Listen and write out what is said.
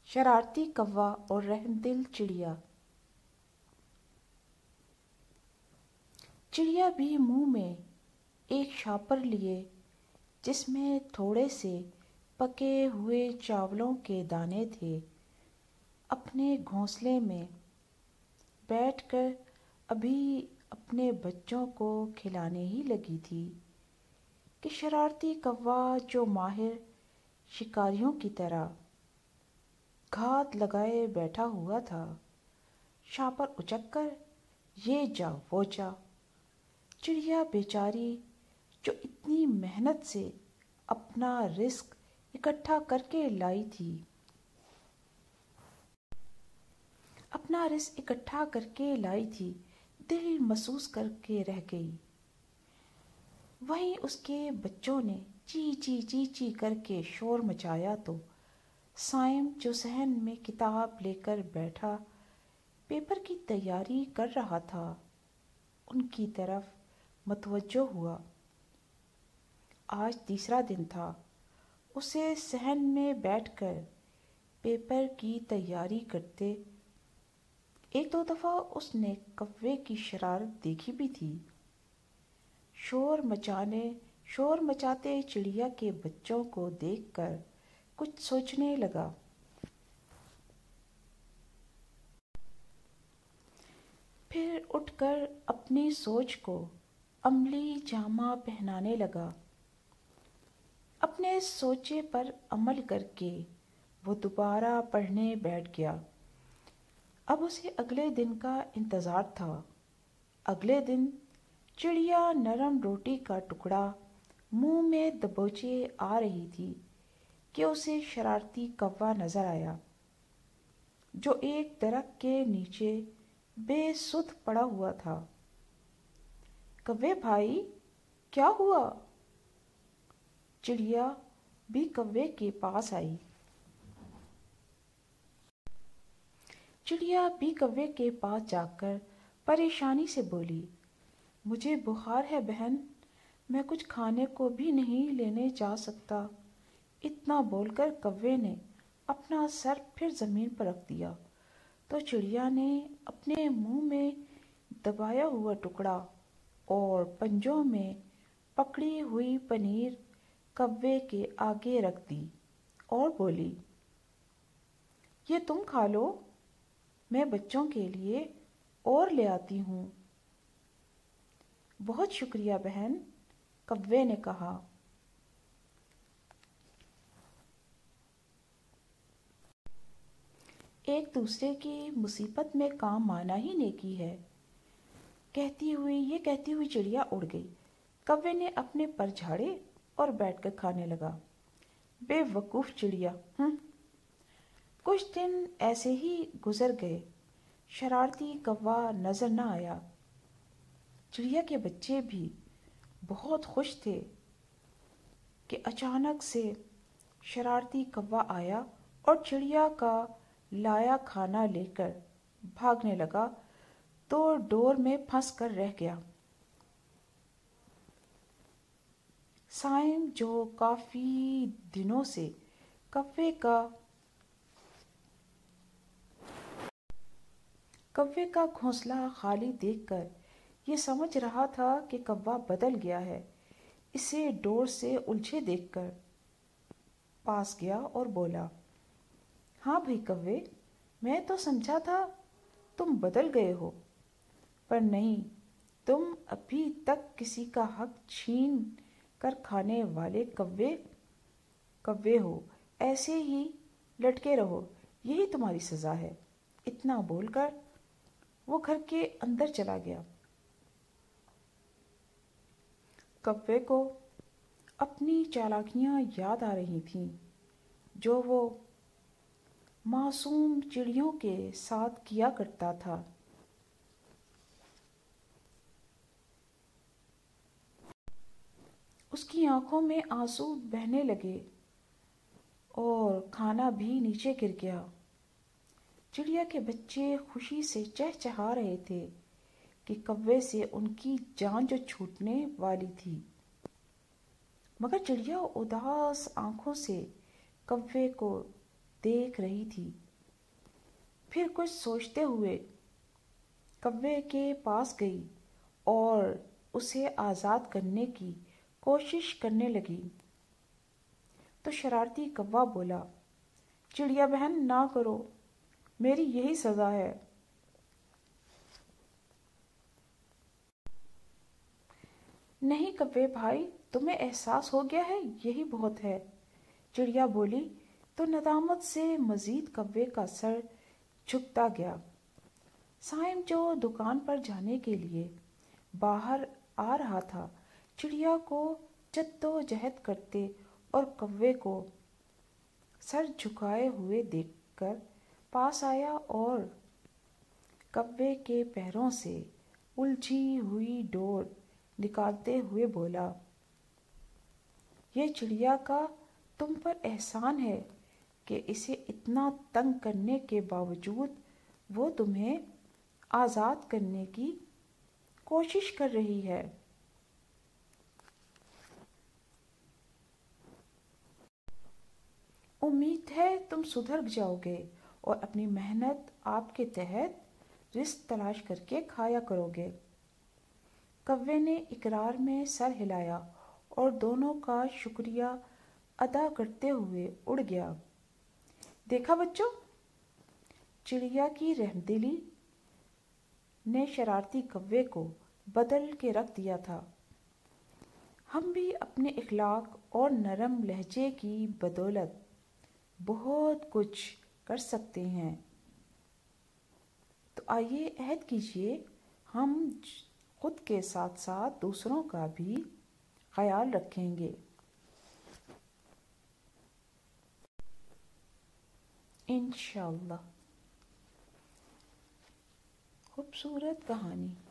شرارتی کوا اور رحم دل چڑیا۔ چڑیا بھی منہ میں ایک شاپر لیے جس میں تھوڑے سے پکے ہوئے چاولوں کے دانے تھے، اپنے گھونسلے میں بیٹھ کر ابھی اپنے بچوں کو کھلانے ہی لگی تھی کہ شرارتی کوا جو ماہر شکاریوں کی طرح گھات لگائے بیٹھا ہوا تھا، شاپر اچک کر یہ جا وہ جا۔ چڑیا بیچاری جو اتنی محنت سے اپنا رزق اکٹھا کر کے لائی تھی، دل محسوس کر کے رہ گئی۔ وہیں اس کے بچوں نے چی چی چی چی کر کے شور مچایا تو صائم جو صحن میں کتاب لے کر بیٹھا پیپر کی تیاری کر رہا تھا، ان کی طرف متوجہ ہوا۔ آج تیسرا دن تھا اسے صحن میں بیٹھ کر پیپر کی تیاری کرتے۔ ایک دو دفعہ اس نے کوے کی شرارت دیکھی بھی تھی۔ شور مچاتے چڑیا کے بچوں کو دیکھ کر کچھ سوچنے لگا۔ پھر اٹھ کر اپنی سوچ کو عملی جامہ پہنانے لگا۔ اپنے سوچے پر عمل کر کے وہ دوبارہ پڑھنے بیٹھ گیا۔ اب اسے اگلے دن کا انتظار تھا۔ اگلے دن چڑیا نرم روٹی کا ٹکڑا منہ میں دبوچے آ رہی تھی کہ اسے شرارتی کوا نظر آیا جو ایک درخت کے نیچے بے سدھ پڑا ہوا تھا۔ کوے بھائی، کیا ہوا؟ چڑیا بھی کوے کے پاس آئی۔ چڑیا بھی کوے کے پاس جا کر پریشانی سے بولی، مجھے بخار ہے بہن، میں کچھ کھانے کو بھی نہیں لینے جا سکتا۔ اتنا بول کر کوے نے اپنا سر پھر زمین پر رکھ دیا تو چڑیا نے اپنے منہ میں دبایا ہوا ٹکڑا اور پنجوں میں پکڑی ہوئی پنیر کوے کے آگے رکھ دی اور بولی، یہ تم کھا لو، میں بچوں کے لیے اور لے آتی ہوں۔ بہت شکریہ بہن، کوے نے کہا۔ ایک دوسرے کی مصیبت میں کام آنا ہی نیکی ہے، کہتی ہوئی چڑیا اڑ گئی۔ کوے نے اپنے پر جھاڑے اور بیٹھ کر کھانے لگا۔ بے وقوف چڑیا۔ کچھ دن ایسے ہی گزر گئے، شرارتی کوا نظر نہ آیا۔ چڑیا کے بچے بھی بہت خوش تھے کہ اچانک سے شرارتی کوا آیا اور چڑیا کا لایا کھانا لے کر بھاگنے لگا تو ڈور میں پھنس کر رہ گیا۔ صائم جو کافی دنوں سے کوے کا گھونسلہ خالی دیکھ کر یہ سمجھ رہا تھا کہ کوا بدل گیا ہے، اسے ڈور سے الجھے دیکھ کر پاس گیا اور بولا، ہاں بھئی کوے، میں تو سمجھا تھا تم بدل گئے ہو، پر نہیں، تم ابھی تک کسی کا حق چھین کر کھانے والے کوے ہو، ایسے ہی لٹکے رہو، یہی تمہاری سزا ہے۔ اتنا بول کر وہ گھر کے اندر چلا گیا۔ کوے کو اپنی چالاکیاں یاد آ رہی تھیں جو وہ معصوم چڑیوں کے ساتھ کیا کرتا تھا۔ اس کی آنکھوں میں آنسو بہنے لگے اور کھانا بھی نیچے گر گیا۔ چڑیا کے بچے خوشی سے چہچہا رہے تھے کہ کوے سے ان کی جان جو چھوٹنے والی تھی، مگر چڑیا اداس آنکھوں سے کوے کو دیکھ رہی تھی۔ پھر کچھ سوچتے ہوئے کوے کے پاس گئی اور اسے آزاد کرنے کی کوشش کرنے لگی تو شرارتی کوا بولا، چڑیا بہن نہ کرو، میری یہی سزا ہے۔ نہیں کوے بھائی، تمہیں احساس ہو گیا ہے، یہی بہت ہے، چڑیا بولی تو ندامت سے مزید کوے کا سر جھکتا گیا۔ سائم جو دکان پر جانے کے لیے باہر آ رہا تھا، چڑیا کو جدوجہد کرتے اور کوے کو سر جھکائے ہوئے دیکھ کر پاس آیا اور کوے کے پیروں سے الجھی ہوئی ڈور نکالتے ہوئے بولا، یہ چڑیا کا تم پر احسان ہے کہ اسے اتنا تنگ کرنے کے باوجود وہ تمہیں آزاد کرنے کی کوشش کر رہی ہے۔ امید ہے تم سدھر جاؤ گے اور اپنی محنت آپ کے تحت رزق تلاش کر کے کھایا کرو گے۔ کوے نے اقرار میں سر ہلایا اور دونوں کا شکریہ ادا کرتے ہوئے اڑ گیا۔ دیکھا بچوں، چڑیا کی رحمدلی نے شرارتی کوے کو بدل کے رکھ دیا تھا۔ ہم بھی اپنے اخلاق اور نرم لہجے کی بدولت بہت کچھ کر سکتے ہیں۔ تو آئیے عہد کیجیے ہم خود کے ساتھ ساتھ دوسروں کا بھی خیال رکھیں گے۔ انشاءاللہ۔ خوبصورت کہانی۔